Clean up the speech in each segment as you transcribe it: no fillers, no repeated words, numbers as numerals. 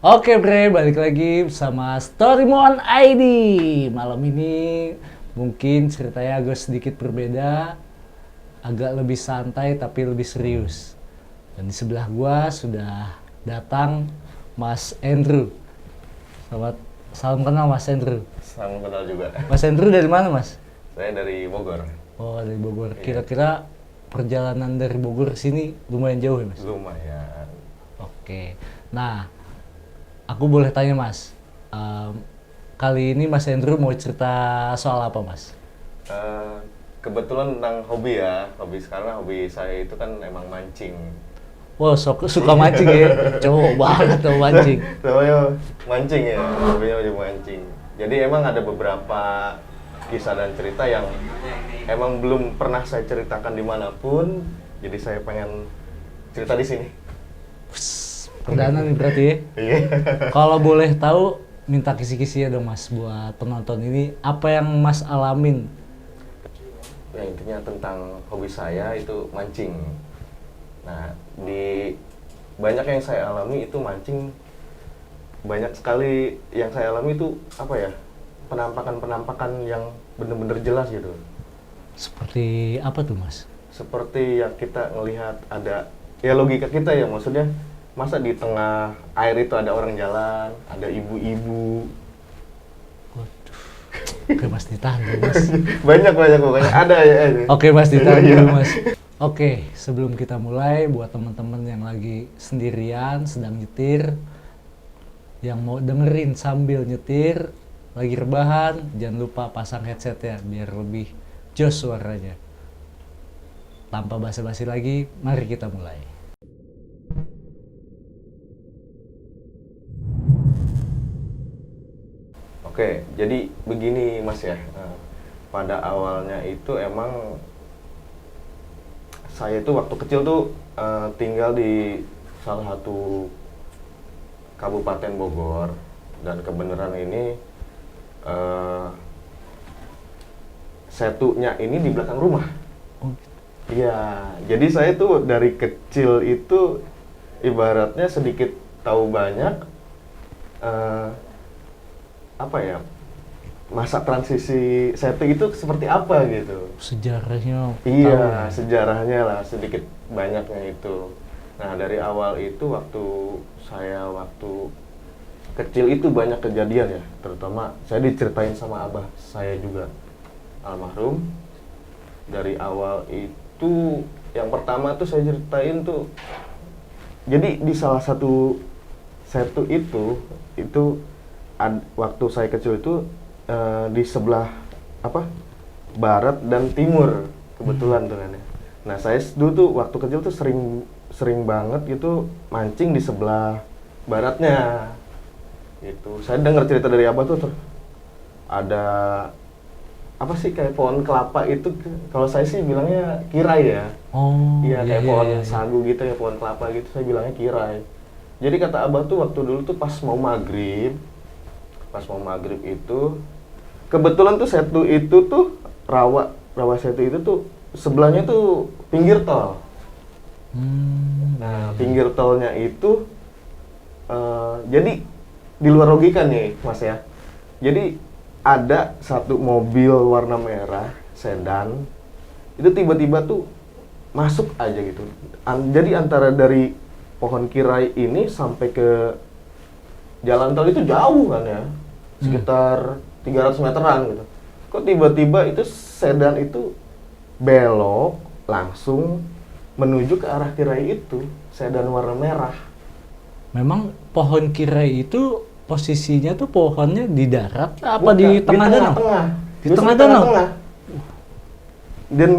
Oke Bre, balik lagi bersama Storymon ID. Malam ini mungkin ceritanya agak sedikit berbeda, agak lebih santai tapi lebih serius. Dan di sebelah gua sudah datang Mas Andrew. Selamat salam kenal Mas Andrew. Salam kenal juga. Mas Andrew dari mana Mas? Saya dari Bogor. Oh dari Bogor. Iya. Kira-kira perjalanan dari Bogor sini lumayan jauh ya Mas? Lumayan. Oke. Nah, aku boleh tanya Mas, kali ini Mas Andrew mau cerita soal apa Mas? Kebetulan tentang hobi ya. Hobi saya itu kan emang mancing. Wow, suka mancing ya? Cowok banget tuh mancing. Namanya mancing ya. Hobinya udah mancing. Jadi emang ada beberapa kisah dan cerita yang emang belum pernah saya ceritakan dimanapun. Jadi saya pengen cerita di sini. Perdana nih berarti ya? Iya. Kalau boleh tahu, minta kisi-kisinya dong Mas buat penonton ini. Apa yang Mas alamin? Ya intinya tentang hobi saya itu mancing. Nah, banyak yang saya alami itu mancing, banyak sekali yang saya alami itu apa ya, penampakan-penampakan yang benar-benar jelas gitu. Seperti apa tuh Mas? Seperti yang kita ngelihat ada, ya logika kita ya, maksudnya masa di tengah air itu ada orang jalan, ada ibu-ibu. Waduh, oke Mas ditahan dulu Mas. banyak pokoknya ada ya. Oke Mas ditahan Iya. dulu Mas. Oke, sebelum kita mulai, buat teman-teman yang lagi sendirian, sedang nyetir, yang mau dengerin sambil nyetir, lagi rebahan, jangan lupa pasang headset ya, biar lebih jos suaranya. Tanpa basa-basi lagi, mari kita mulai. Oke, jadi begini Mas ya. Pada awalnya itu emang saya itu waktu kecil tuh tinggal di salah satu Kabupaten Bogor, dan kebenaran ini setunya ini di belakang rumah. Oh, Iya, jadi saya tuh dari kecil itu ibaratnya sedikit tahu banyak apa ya, masa transisi setu itu seperti apa gitu. sejarahnya Iya, tahu ya? sejarahnya lah sedikit banyaknya itu. Nah, dari awal itu waktu kecil itu banyak kejadian ya, terutama saya diceritain sama abah saya juga, almarhum. Dari awal itu yang pertama tuh saya ceritain tuh, jadi di salah satu setu itu waktu saya kecil itu di sebelah apa, barat dan timur kebetulan tuh kan ya. Nah, saya dulu tuh waktu kecil tuh sering banget gitu mancing di sebelah baratnya. Itu saya dengar cerita dari abah tuh ada apa sih, kayak pohon kelapa itu, kalau saya sih bilangnya kirai ya. Oh, Iya, kayak iya, pohon iya. sagu gitu ya, pohon kelapa gitu, saya bilangnya kirai. Jadi kata abah tuh waktu dulu tuh pas mau maghrib itu kebetulan tuh setu itu tuh rawa setu itu tuh sebelahnya tuh pinggir tol. Nah, pinggir tolnya itu jadi di luar logika nih Mas ya. Jadi ada satu mobil warna merah sedan itu tiba-tiba tuh masuk aja gitu. Jadi antara dari pohon kirai ini sampai ke jalan tol itu jauh kan ya, sekitar 300 meteran gitu. Kok tiba-tiba itu sedan itu belok langsung menuju ke arah kirai itu, sedan warna merah. Memang pohon kirai itu posisinya tuh pohonnya di darat apa Bukan, di tengah danau? tengah-tengah. Di Justru tengah danau? tengah-tengah. Dan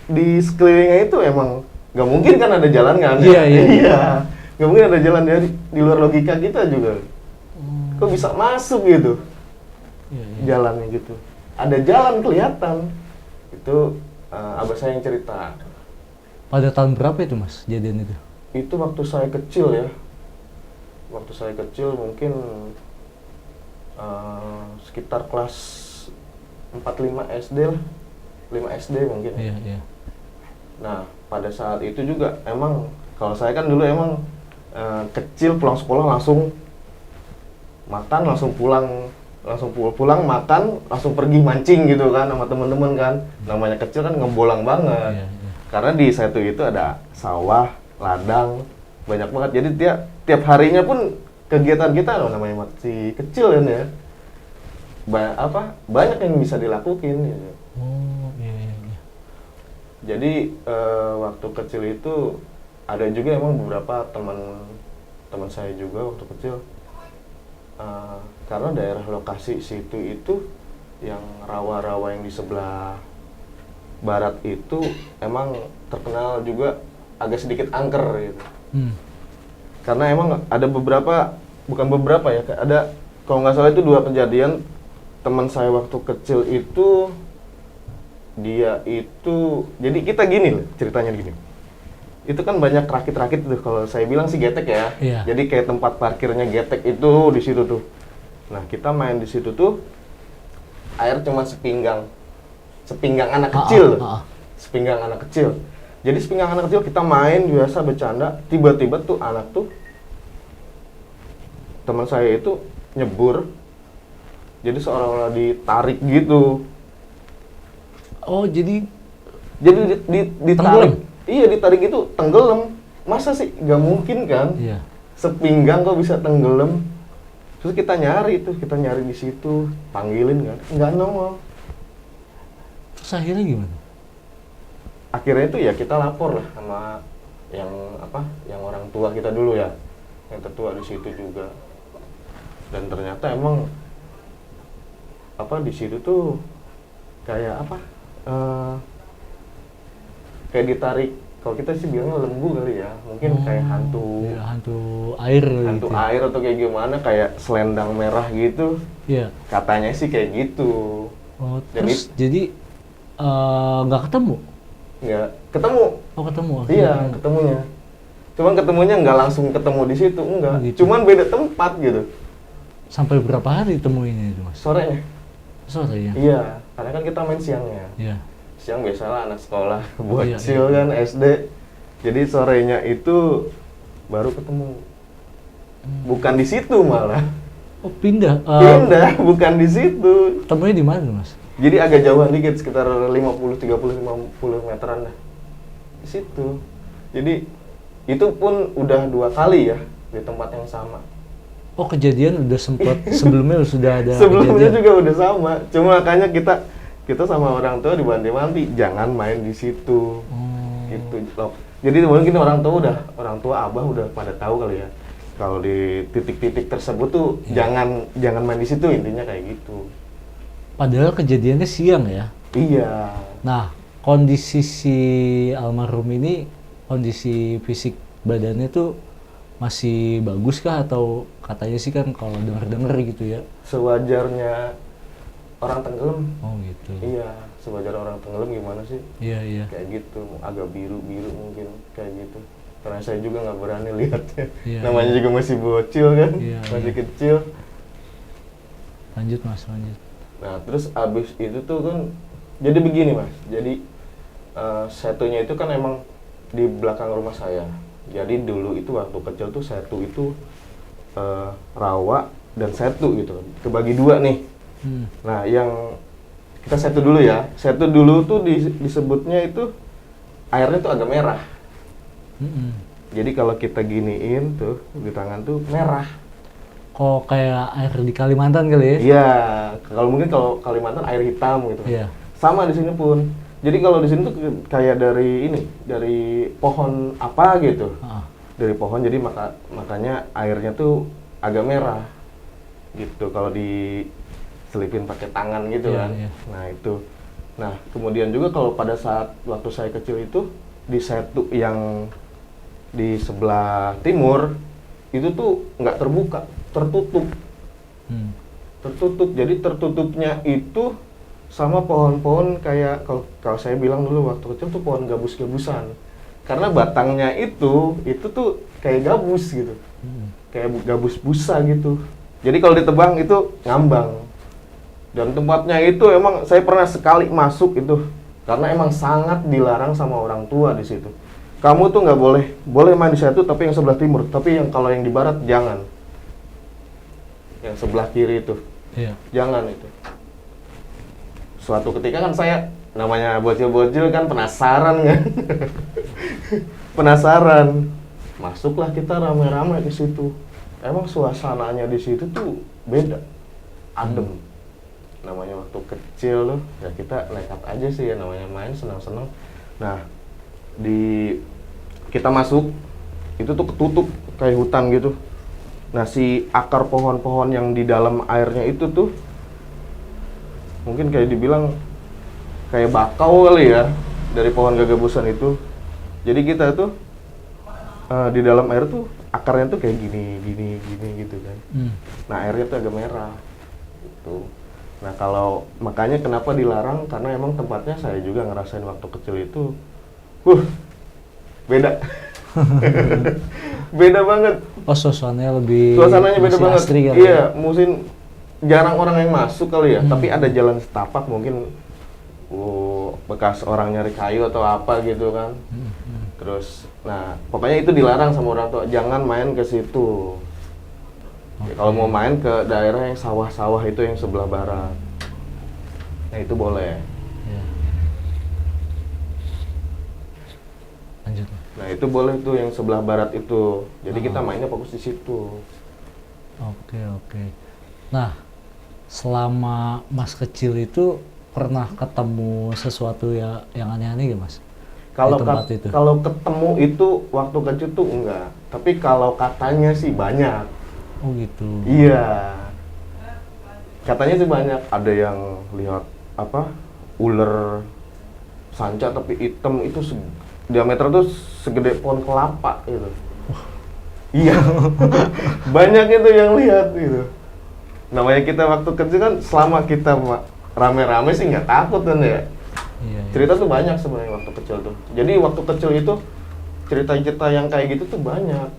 di sekelilingnya itu emang nggak mungkin kan ada jalan kan? Iya. Iya. Nggak mungkin ada jalan, dari di luar logika kita juga. Kok bisa masuk gitu? Iya. Jalannya gitu. Ada jalan kelihatan. Itu abah saya yang cerita. Pada tahun berapa itu Mas kejadian itu? Itu waktu saya kecil ya. Waktu saya kecil mungkin sekitar kelas 4-5 SD lah. 5 SD mungkin. Iya. Nah, pada saat itu juga emang, kalau saya kan dulu emang kecil pulang sekolah langsung makan langsung pulang, pulang makan langsung pergi mancing gitu kan sama temen-temen kan. Namanya kecil kan ngebolang banget. Iya, iya. Karena di Setu itu ada sawah, ladang, banyak banget. Jadi tiap harinya pun kegiatan kita loh, namanya masih kecil kan ya. Banyak yang bisa dilakuin gitu. Oh, iya, iya, iya. Jadi waktu kecil itu ada juga emang beberapa teman saya juga waktu kecil, karena daerah lokasi situ itu yang rawa-rawa yang di sebelah barat itu emang terkenal juga agak sedikit angker gitu. Karena emang ada bukan beberapa ya, ada kalau nggak salah itu 2 kejadian. Teman saya waktu kecil itu, dia itu, jadi kita gini loh ceritanya gini. Itu kan banyak rakit-rakit tuh, kalau saya bilang sih getek ya. Iya. Jadi kayak tempat parkirnya getek itu di situ tuh. Nah kita main di situ tuh, air cuma sepinggang anak kecil. Sepinggang anak kecil. Jadi sepinggang anak kecil kita main biasa bercanda, tiba-tiba tuh anak tuh, teman saya itu nyebur. Jadi seolah-olah ditarik gitu. Oh, jadi ditarik. Tenggelam? Iya, ditarik itu tenggelam. Masa sih? Gak mungkin kan? iya. Sepinggang kok bisa tenggelam. Terus kita nyari di situ, panggilin kan, nggak nongol. Terus akhirnya gimana? Akhirnya itu ya kita lapor lah sama yang orang tua kita dulu ya, yang tertua di situ juga. Dan ternyata emang di situ tuh kayak kayak ditarik, kalau kita sih bilangnya lembu kali ya, mungkin kayak hantu air hantu gitu ya? air atau kayak gimana, kayak selendang merah gitu. Iya. Katanya sih kayak gitu. Oh, Dan terus jadi nggak ketemu? Nggak ketemu. Oh, ketemu. Iya, ketemunya. Cuman ketemunya nggak langsung ketemu di situ, enggak. Oh, gitu. Cuman beda tempat gitu. Sampai berapa hari temuinnya itu, Mas? Sorenya. Sore ya? Iya, karena kan kita main siangnya. Iya. Siang biasalah anak sekolah, Iya, bocil iya. kan SD. Jadi sorenya itu baru ketemu. Bukan di situ malah. Oh, pindah. Pindah, bukan di situ. Temunya di mana, Mas? Jadi agak jauhan dikit, sekitar 50 meteran dah. Di situ. Jadi itu pun udah 2 kali ya di tempat yang sama. Oh, kejadian udah sempat sebelumnya sudah ada Sebelumnya kejadian. juga udah sama. Cuma makanya kita sama orang tua dibanti-banti jangan main di situ. Gitu loh. Jadi mungkin orang tua abah udah pada tahu kali ya. Kalau di titik-titik tersebut tuh jangan main di situ, intinya kayak gitu. Padahal kejadiannya siang ya. Iya. Nah, kondisi si almarhum ini, kondisi fisik badannya tuh masih bagus kah, atau katanya sih kan kalau denger-denger gitu ya? Sewajarnya orang tenggelam. Oh gitu. Iya, sewajar orang tenggelam gimana sih? Iya, iya. Kayak gitu, agak biru-biru mungkin kayak gitu. Karena saya juga nggak berani lihatnya. Iya, Namanya juga masih bocil kan, Iya, masih iya. kecil. Lanjut, Mas, lanjut. Nah, terus abis itu tuh kan, jadi begini Mas. Jadi setunya itu kan emang di belakang rumah saya. Jadi dulu itu waktu kecil tuh setu itu rawa dan setu gitu, kebagi 2 nih. Nah, yang kita setu dulu ya. Setu dulu tuh disebutnya itu airnya tuh agak merah. Jadi kalau kita giniin tuh di tangan tuh merah. Kok kayak air di Kalimantan kali ya? Iya, kalau Kalimantan air hitam gitu. Iya. Sama di sini pun. Jadi kalau di sini tuh kayak dari pohon apa gitu. Dari pohon, jadi makanya airnya tuh agak merah. Gitu kalau diselipin pakai tangan gitu Iya, kan. iya. Nah, itu. Nah, kemudian juga kalau pada saat waktu saya kecil itu di setu yang di sebelah timur itu tuh nggak terbuka, tertutup. Tertutup. Jadi tertutupnya itu sama pohon-pohon kayak kalau saya bilang dulu waktu kecil tuh pohon gabus-gabusan. Karena batangnya itu tuh kayak gabus gitu. Kayak gabus busa gitu. Jadi kalau ditebang itu ngambang. Dan tempatnya itu emang saya pernah sekali masuk itu karena emang sangat dilarang sama orang tua di situ. Kamu tuh nggak boleh main di situ, tapi yang sebelah timur. Tapi kalau yang di barat jangan. yang sebelah kiri itu. Iya. Jangan itu. Suatu ketika kan saya, namanya bocil-bocil kan penasaran kan. Penasaran. Masuklah kita rame-rame ke situ. Emang suasananya di situ tuh beda. Adem. Namanya waktu kecil tuh, ya kita nekat aja sih ya, namanya main senang-senang. Nah, kita masuk, itu tuh ketutup kayak hutan gitu. Nah, si akar pohon-pohon yang di dalam airnya itu tuh mungkin kayak dibilang kayak bakau kali ya, dari pohon gagabusan itu. Jadi kita tuh di dalam air tuh akarnya tuh kayak gini gitu kan. Nah, airnya tuh agak merah gitu. Nah, kalau makanya kenapa dilarang, karena emang tempatnya saya juga ngerasain waktu kecil itu beda. Beda banget. Oh, suasananya Suasananya beda masih banget. asri kali Iya, ya? mungkin jarang orang yang masuk kali ya, tapi ada jalan setapak mungkin bekas orang nyari kayu atau apa gitu kan. Terus, nah pokoknya itu dilarang sama orang tua, jangan main ke situ. Ya, kalau mau main ke daerah yang sawah-sawah itu yang sebelah barat, nah itu boleh. Iya. Lanjut. Nah itu boleh tuh yang sebelah barat itu. Jadi kita mainnya fokus di situ. Oke. Nah, selama Mas kecil itu pernah ketemu sesuatu yang aneh-aneh gak, Mas? Kalau Di tempat itu? kalau ketemu itu waktu kecil tuh enggak. Tapi kalau katanya sih banyak. Oh gitu. Iya. Katanya sih banyak. Ada yang lihat apa? Ular sanca tapi hitam itu diameter tuh segede pohon kelapa gitu. Iya. Banyak itu yang lihat gitu. Namanya kita waktu kecil kan, selama kita rame-rame sih nggak takut kan ya. Iya. Cerita tuh banyak sebenarnya waktu kecil tuh. Jadi waktu kecil itu cerita-cerita yang kayak gitu tuh banyak.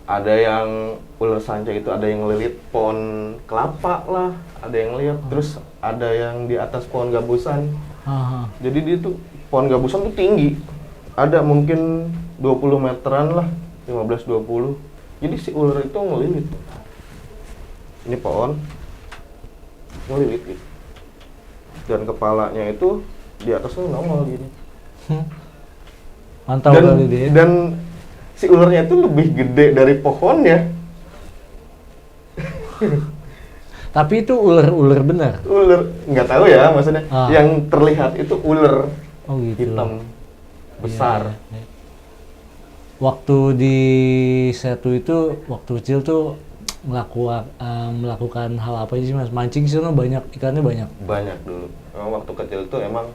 Ada yang ular sanca itu ada yang ngelilit pohon kelapa lah, ada yang lihat. Terus ada yang di atas pohon gabusan. Aha. Jadi dia tuh pohon gabusan tuh tinggi. Ada mungkin 20 meteran lah, 15-20. Jadi si ular itu ngelilit. Ini pohon ngelilit gitu. Dan kepalanya itu di atasnya nongol gini. Mantap kali dia. Dan si ularnya itu lebih gede dari pohonnya. Tapi itu ular benar. Ular, nggak tahu ya maksudnya. Yang terlihat itu ular hitam besar. Iya. Waktu di Setu itu, waktu kecil tuh melakukan hal apa sih, Mas? Mancing sih, banyak ikannya banyak. Banyak dulu. Memang waktu kecil tuh emang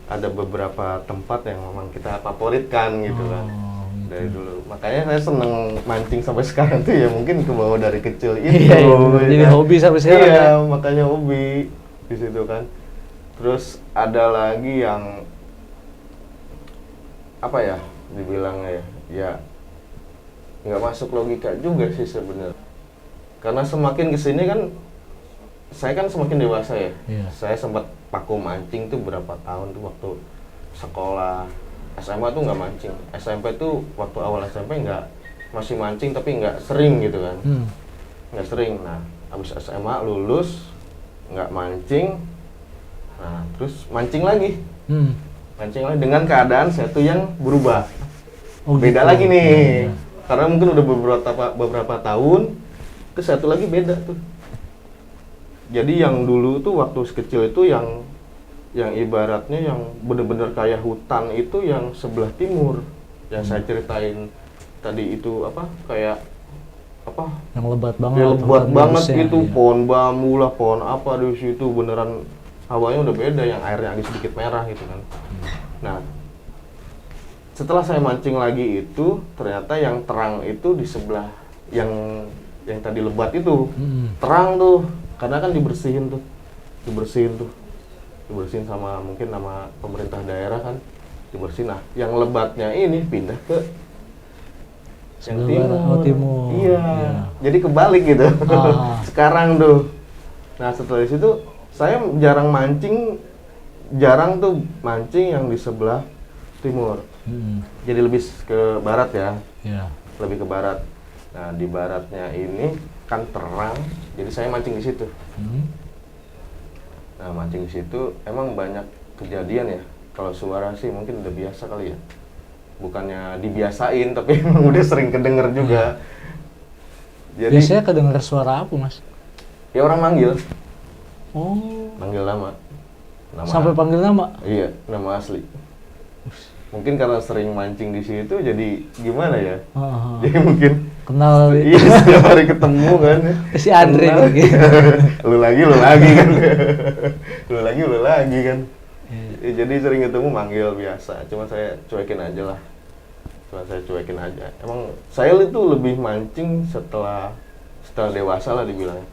ada beberapa tempat yang memang kita favoritkan gitu kan. Gitu. Dari dulu. Makanya saya seneng mancing sampai sekarang tuh ya, mungkin kebawa dari kecil itu. Iya, jadi hobi sampai sekarang. Iya, ya? makanya hobi di situ kan. Terus ada lagi yang apa ya dibilangnya ya nggak masuk logika juga sih sebenarnya. Karena semakin kesini kan, saya kan semakin dewasa ya. Iya. Saya sempat paku mancing tuh berapa tahun tuh waktu sekolah. SMA tuh nggak mancing. SMP tuh waktu awal SMP nggak, masih mancing tapi nggak sering gitu kan. Nggak sering. Nah, abis SMA lulus nggak mancing. Nah, terus mancing lagi. Mancing lagi dengan keadaan saya tuh yang berubah. Beda Gitu. lagi nih. Iya. Karena mungkin udah beberapa tahun, terus satu lagi beda tuh. Jadi yang dulu tuh waktu kecil itu yang ibaratnya yang bener-bener kayak hutan itu yang sebelah timur. Yang saya ceritain tadi itu apa, kayak apa? Yang lebat banget. Ya, lebat hutan banget bagusnya, gitu, iya. pohon bambu lah, pohon apa di situ beneran hawanya udah beda, yang airnya agak sedikit merah gitu kan. Nah, setelah saya mancing lagi itu, ternyata yang terang itu di sebelah yang tadi lebat itu. Terang tuh, karena kan dibersihin sama mungkin sama pemerintah daerah kan, dibersihin. Nah, yang lebatnya ini pindah ke yang Sebelah timur. Iya. Jadi kebalik gitu. Sekarang tuh. Nah, setelah itu saya jarang tuh mancing yang di sebelah timur. Jadi lebih ke barat ya. Iya. Lebih ke barat. Nah, di baratnya ini kan terang, jadi saya mancing di situ. Nah, mancing di situ emang banyak kejadian ya. Kalau suara sih mungkin udah biasa kali ya. Bukannya dibiasain, tapi emang udah sering kedenger juga. Jadi, Biasanya kedengar suara apa, Mas? ya orang manggil, Oh, manggil nama. sampai panggil nama? Iya, nama asli. Mungkin karena sering mancing di situ, jadi gimana ya? Heeh. Jadi mungkin Kenal iya setiap hari ketemu kan. si Andre Kenal. lagi. lu lagi kan. lu lagi kan. Ya, jadi sering ketemu manggil biasa. Cuma saya cuekin aja lah. Emang saya itu lebih mancing setelah dewasa lah dibilangnya.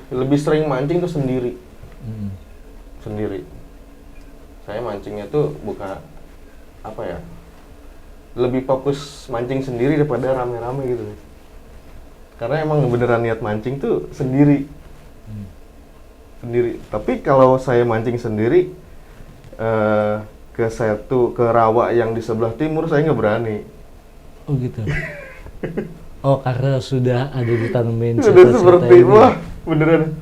Lebih sering mancing tuh sendiri. Sendiri. Saya mancingnya tuh bukan apa ya? Lebih fokus mancing sendiri daripada rame-rame gitu. Karena emang beneran niat mancing tuh sendiri. Sendiri. Tapi kalau saya mancing sendiri ke rawa yang di sebelah timur saya nggak berani. Oh gitu. Oh, karena sudah ada ditanemin Udah cerita-cerita seperti ini. wah beneran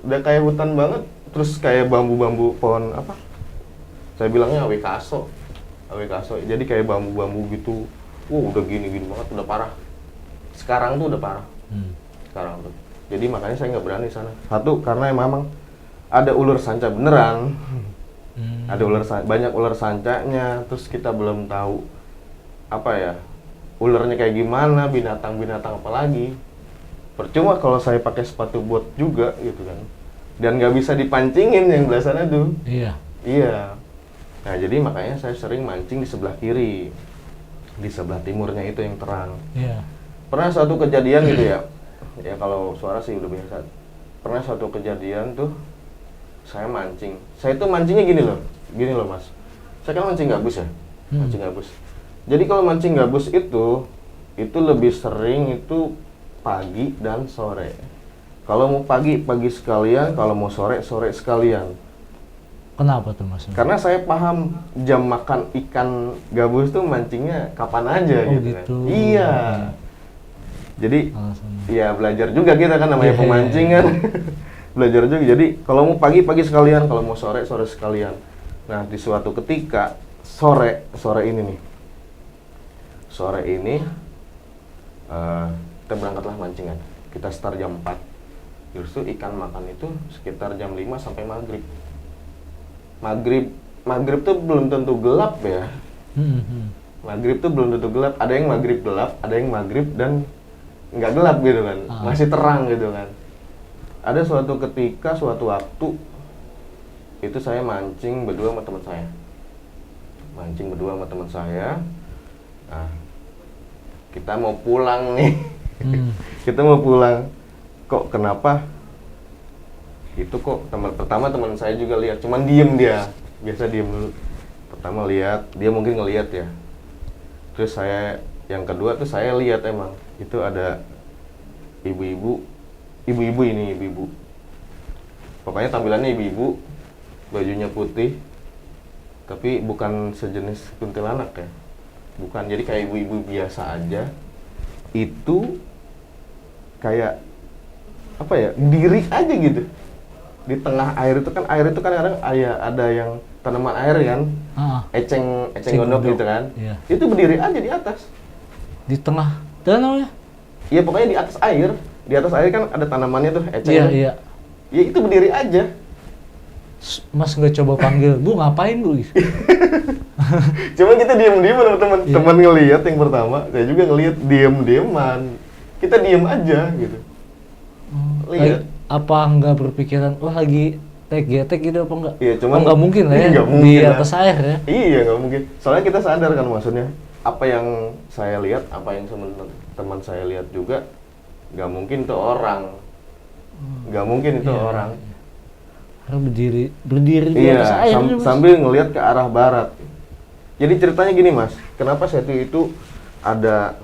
udah kayak hutan banget. Terus kayak bambu-bambu pohon apa? Saya bilangnya awekaso. Jadi kayak bambu-bambu gitu. Udah gini banget, udah parah. Sekarang tuh udah parah. Sekarang tuh. Jadi makanya saya nggak berani sana. Satu karena memang ada ular sanca beneran. Ada banyak ular sancanya. Terus kita belum tahu apa ya ularnya kayak gimana, binatang apa lagi. Percuma kalau saya pakai sepatu bot juga gitu kan. Dan nggak bisa dipancingin yang belah sana tuh. Iya. Nah, jadi makanya saya sering mancing di sebelah kiri. Di sebelah timurnya itu yang terang. Iya. Pernah suatu kejadian gitu ya. Ya kalau suara sih udah biasa. Pernah suatu kejadian tuh saya mancing. Saya tuh mancingnya gini loh Mas. Saya kan mancing gabus ya. Mancing gabus. Jadi kalau mancing gabus itu lebih sering itu pagi dan sore. Kalau mau pagi sekalian, kalau mau sore sekalian. Kenapa tuh, Mas? Karena saya paham jam makan ikan gabus tuh mancingnya kapan aja Oh, gitu kan. gitu. Iya. Jadi Alasannya. ya belajar juga kita kan namanya pemancing kan. Belajar juga. Jadi kalau mau pagi sekalian, kalau mau sore sekalian. Nah, di suatu ketika sore ini nih. Sore ini kita berangkatlah mancingan. Kita start jam 4. Justru ikan makan itu sekitar jam 5 sampai maghrib. Maghrib tuh belum tentu gelap ya. Maghrib tuh belum tentu gelap. Ada yang maghrib gelap, ada yang maghrib dan nggak gelap gitu kan. Masih terang gitu kan. Ada suatu ketika, suatu waktu itu saya mancing berdua sama teman saya. Nah, kita mau pulang nih. Kita mau pulang. Kok kenapa? Itu kok pertama teman saya juga lihat, cuman diem dia, biasa diem dulu. Pertama lihat, dia mungkin ngelihat ya. Terus saya, yang kedua tuh saya lihat emang itu ada ibu-ibu. Pokoknya tampilannya ibu-ibu, bajunya putih, tapi bukan sejenis kuntilanak ya. Bukan, jadi kayak ibu-ibu biasa aja. Itu kayak apa ya? Diri aja gitu. Di tengah air itu kan kadang ada yang tanaman air kan, eceng gondok gitu kan. Iya. Itu berdiri aja di atas. Di tengah danau ya? Iya pokoknya di atas air. Di atas air kan ada tanamannya tuh, eceng. Iya. Ya itu berdiri aja. Mas nggak coba panggil, Bu ngapain Bu? Cuma kita diem-diem sama teman. Iya. Teman ngelihat yang pertama, saya juga ngelihat diem-dieman. Kita diem aja gitu. Lihat. Apa nggak berpikiran, wah lagi getek gitu apa enggak? Iya, cuman nggak mungkin lah ya, nggak di mungkin lah. atas air ya. Iya, nggak mungkin. Soalnya kita sadar kan maksudnya, apa yang saya lihat, apa yang teman saya lihat juga, nggak mungkin itu orang. Nggak mungkin itu Iya, orang. Karena berdiri di Iya, atas air. nih, Mas. sambil ngelihat ke arah barat. Jadi ceritanya gini Mas, kenapa setu itu ada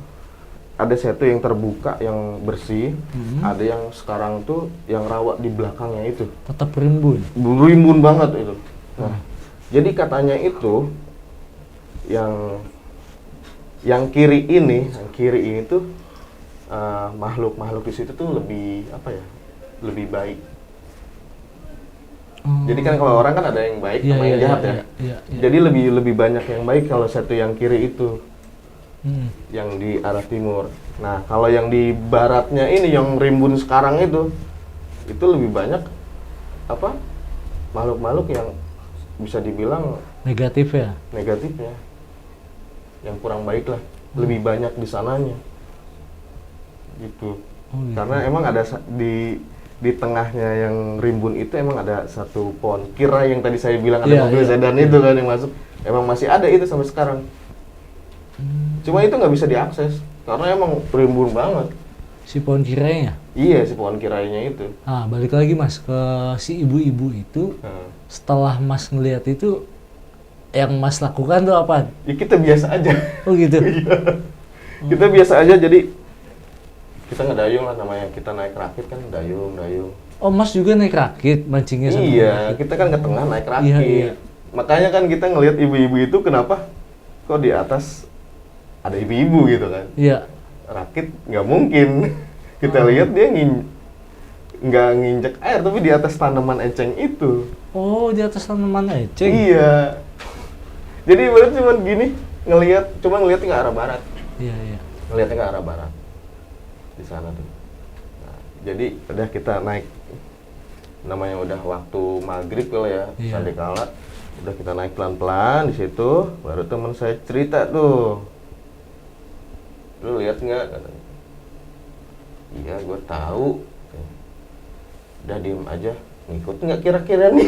setu yang terbuka, yang bersih, ada yang sekarang tuh yang rawa di belakangnya itu. Tetap rimbun. Rimbun banget itu. Nah, jadi katanya itu yang kiri ini tuh makhluk-makhluk di situ tuh lebih apa ya, lebih baik. Jadi kan kalau orang kan ada yang baik Iya, sama yang iya, jahat iya, ya. iya, iya. Jadi lebih banyak yang baik kalau satu yang kiri itu, Hmm. yang di arah timur. Nah kalau yang di baratnya ini yang rimbun sekarang itu lebih banyak apa, makhluk-makhluk yang bisa dibilang Negatif ya. negatifnya, yang kurang baik lah, lebih banyak di sananya gitu. Oh, gitu. Karena emang ada di tengahnya yang rimbun itu emang ada satu pohon kira yang tadi saya bilang ada Iya, mobil iya. sedan itu kan yang masuk, emang masih ada itu sampai sekarang. Cuma itu nggak bisa diakses karena emang rimbun banget. Si pohon kiranya. Iya si pohon kirainya itu. Ah, balik lagi Mas ke si ibu-ibu itu. Nah, Setelah Mas ngelihat itu, yang Mas lakukan tuh apa? ya kita biasa aja. Oh gitu. Iya. Kita biasa aja, jadi kita ngedayung lah, namanya kita naik rakit kan, dayung. Oh, Mas juga naik rakit, mancingnya sambil Iya, rakit. kita kan ke tengah naik rakit. Iya, iya. Makanya kan kita ngelihat ibu-ibu itu kenapa kok di atas ada ibu-ibu gitu kan. Iya. Rakit nggak mungkin. Kita lihat dia nggak nginjek air, tapi di atas tanaman eceng itu. Oh, di atas tanaman eceng. Iya. Jadi ibarat cuma gini, cuma ngeliatnya ke arah barat. Iya, iya. Ngeliatnya ke arah barat. Di sana tuh. Nah, jadi udah kita naik, namanya udah waktu maghrib kali ya, Iya. sandekala. Udah kita naik pelan-pelan di situ, baru teman saya cerita tuh. Lu lihat nggak? Katanya. Iya, gue tahu. Udah diem aja. Ngikut nggak kira-kira nih?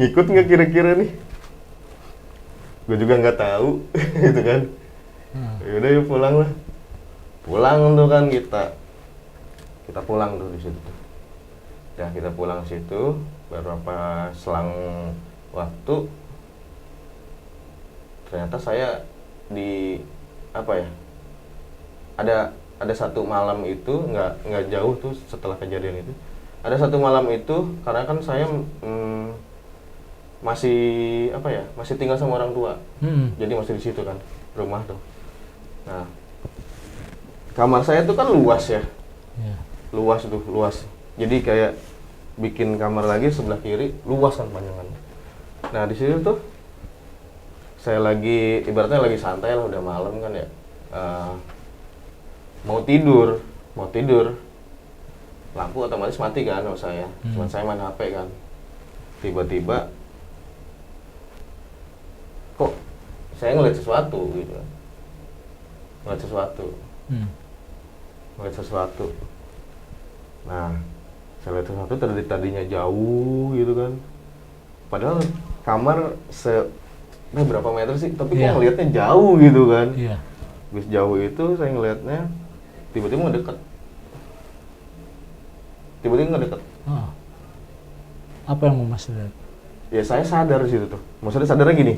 Ngikut nggak kira-kira nih? Gue juga nggak tahu, gitu kan. Yaudah yuk pulang lah. Pulang tuh kan kita pulang tuh di situ. Ya kita pulang situ, beberapa selang waktu ternyata saya di apa ya, ada satu malam itu nggak jauh tuh setelah kejadian itu, ada satu malam itu karena kan saya masih apa ya, masih tinggal sama orang tua, jadi masih di situ kan rumah tuh. Nah kamar saya tuh kan luas ya, Iya. luas, jadi kayak bikin kamar lagi sebelah kiri luas kan panjangannya. Nah di situ tuh saya lagi ibaratnya lagi santai lah, udah malam kan ya, mau tidur, lampu otomatis mati kan sama saya, cuman saya main HP kan, tiba-tiba kok saya ngeliat sesuatu gitu kan, ngeliat sesuatu. Nah saya lihat sesuatu tadinya jauh gitu kan, padahal kamar berapa meter sih, tapi Iya. kok ngeliatnya jauh gitu kan. Iya. Habis jauh itu saya ngeliatnya tiba-tiba ngedekat. Oh. Apa yang mau Mas lihat? Ya saya sadar di situ tuh. Maksudnya sadarnya gini.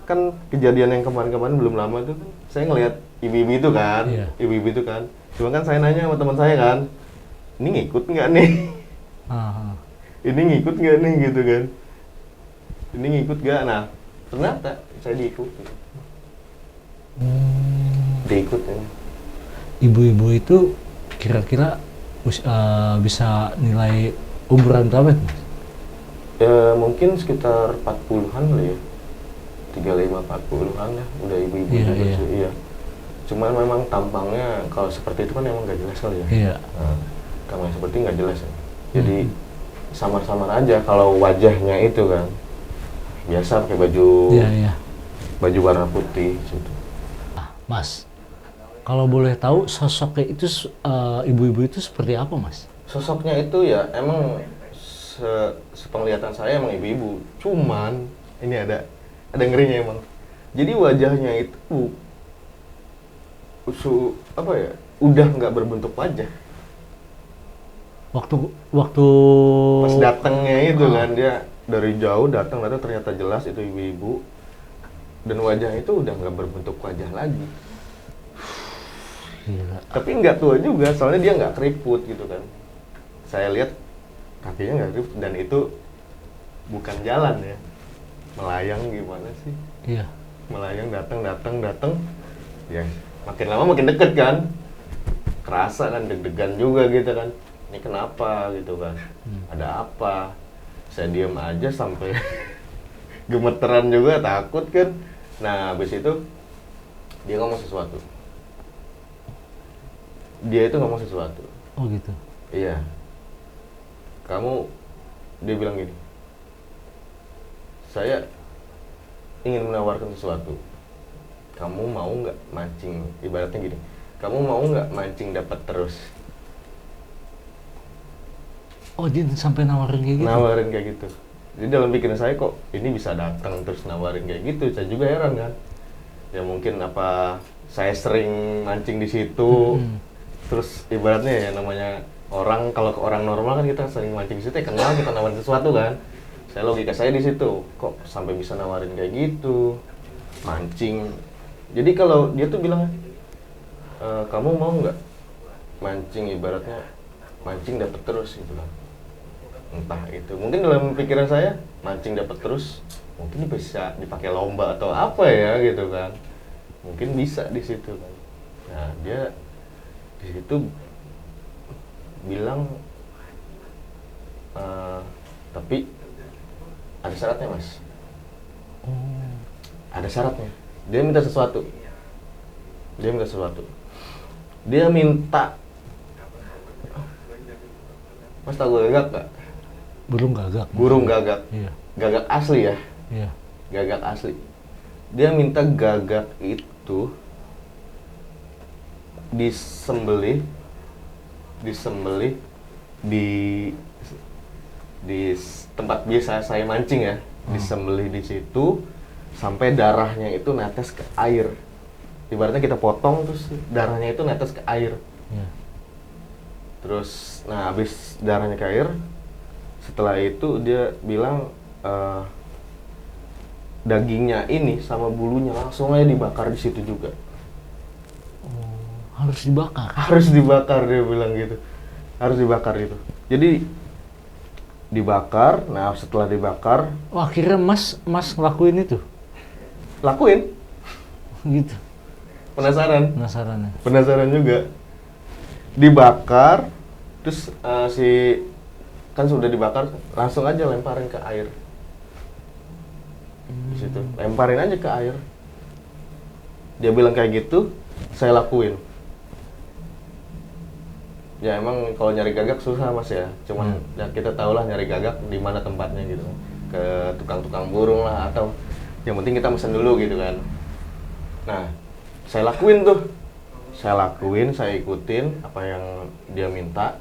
Kan kejadian yang kemarin-kemarin belum lama itu kan saya ngelihat ibu-ibu itu kan. Iya. Ibu-ibu itu kan. Cuma kan saya nanya sama teman saya kan, ini ngikut nggak nih? Ini ngikut nggak nih gitu kan? Ini ngikut nggak? Nah ternyata saya diikuti. Diikut ya. Ibu-ibu itu kira-kira bisa nilai umuran berapa Mas? Mungkin sekitar 40-an kali ya. 35-40-an ya, udah ibu-ibu Iya, juga iya. sih, iya. Cuman memang tampangnya kalau seperti itu kan emang nggak jelas kali ya. Iya. Nah, tampangnya seperti nggak jelas ya. Jadi samar-samar aja kalau wajahnya itu kan. Biasa pakai baju Iya, iya. baju warna putih gitu. Mas, kalau boleh tahu sosoknya itu ibu-ibu itu seperti apa Mas? Sosoknya itu ya emang sepenglihatan saya emang ibu-ibu. Cuman ini ada ngerinya emang. Jadi wajahnya itu apa ya? Udah nggak berbentuk wajah. Waktu Pas datangnya itu kan dia dari jauh datang ternyata jelas itu ibu-ibu. Dan wajah itu udah nggak berbentuk wajah lagi. Gila. Tapi nggak tua juga, soalnya dia nggak keriput gitu kan. Saya lihat kakinya nggak keriput dan itu bukan jalan ya, melayang gimana sih? Iya. Melayang datang, ya makin lama makin deket kan, kerasa kan, deg-degan juga gitu kan, ini kenapa gitu kan, ada apa, saya diam aja sampai gemeteran juga, takut kan. Nah habis itu dia ngomong sesuatu, Oh gitu. iya, dia bilang gini, saya ingin menawarkan sesuatu, kamu mau nggak mancing, ibaratnya gini, kamu mau nggak mancing dapat terus. Oh dia sampai nawarin kayak gitu? Nawarin kayak gitu. Jadi dalam pikiran saya, kok ini bisa datang terus nawarin kayak gitu, saya juga heran kan. Ya mungkin apa saya sering mancing di situ, terus ibaratnya ya namanya orang, kalau ke orang normal kan kita sering mancing di situ, ya kenal kita nawarin sesuatu kan. Logika saya di situ, kok sampai bisa nawarin kayak gitu, mancing. Jadi kalau dia tuh bilang, kamu mau nggak mancing, ibaratnya mancing dapat terus gitu kan. Entah itu, mungkin dalam pikiran saya mancing dapat terus, mungkin bisa dipakai lomba atau apa ya gitu kan. Mungkin bisa di situ kan. Nah dia di situ bilang, tapi ada syaratnya mas. Ada syaratnya. Dia minta sesuatu. Dia minta, mas tahu gagak nggak? Burung gagak. Iya. Gagak asli ya. Iya. Gagak asli. Dia minta gagak itu disembelih di tempat biasa saya mancing ya, disembelih di situ sampai darahnya itu netes ke air. Ibaratnya kita potong terus darahnya itu netes ke air. Iya. Terus, nah habis darahnya ke air, setelah itu dia bilang dagingnya ini sama bulunya langsung aja dibakar di situ juga. Harus dibakar? Harus dibakar, dia bilang gitu. Harus dibakar itu. Jadi dibakar, nah setelah dibakar, Wah akhirnya mas ngelakuin itu? lakuin. Gitu. Penasaran juga. Dibakar, terus kan sudah dibakar, langsung aja lemparin ke air. Di situ, lemparin aja ke air. Dia bilang kayak gitu, saya lakuin. Ya emang kalau nyari gagak susah mas ya, cuman ya kita tahu lah nyari gagak di mana tempatnya gitu, ke tukang-tukang burung lah, atau yang penting kita mesen dulu gitu kan. Nah saya lakuin, saya ikutin apa yang dia minta,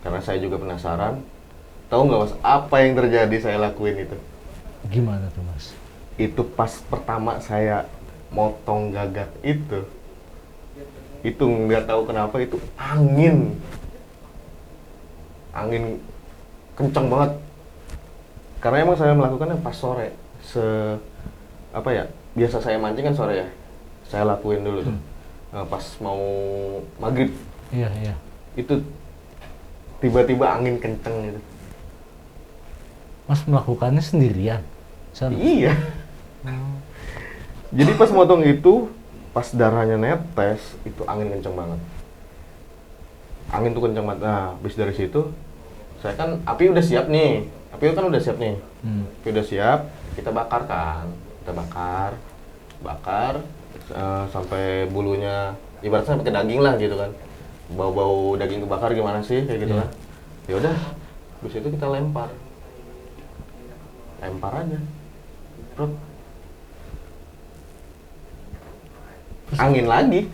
karena saya juga penasaran. Tahu nggak mas apa yang terjadi saya lakuin itu? Gimana tuh mas? Itu pas pertama saya motong gagak itu nggak tahu kenapa itu angin kencang banget, karena emang saya melakukannya pas sore. Biasa saya mancing kan sore ya, saya lakuin dulu tuh pas mau maghrib. Iya. Itu tiba-tiba angin kenceng gitu. Mas melakukannya sendirian? Iya. Jadi pas motong itu, pas darahnya netes, itu angin kenceng banget. Angin tuh kenceng banget. Nah, habis dari situ, saya kan, api udah siap nih. Api udah siap, kita bakar kan. Bakar, sampai bulunya, ibaratnya pakai daging lah gitu kan. Bau-bau daging kebakar gimana sih, kayak gitu lah. Ya udah, habis itu kita lempar aja. Bro. Angin lagi.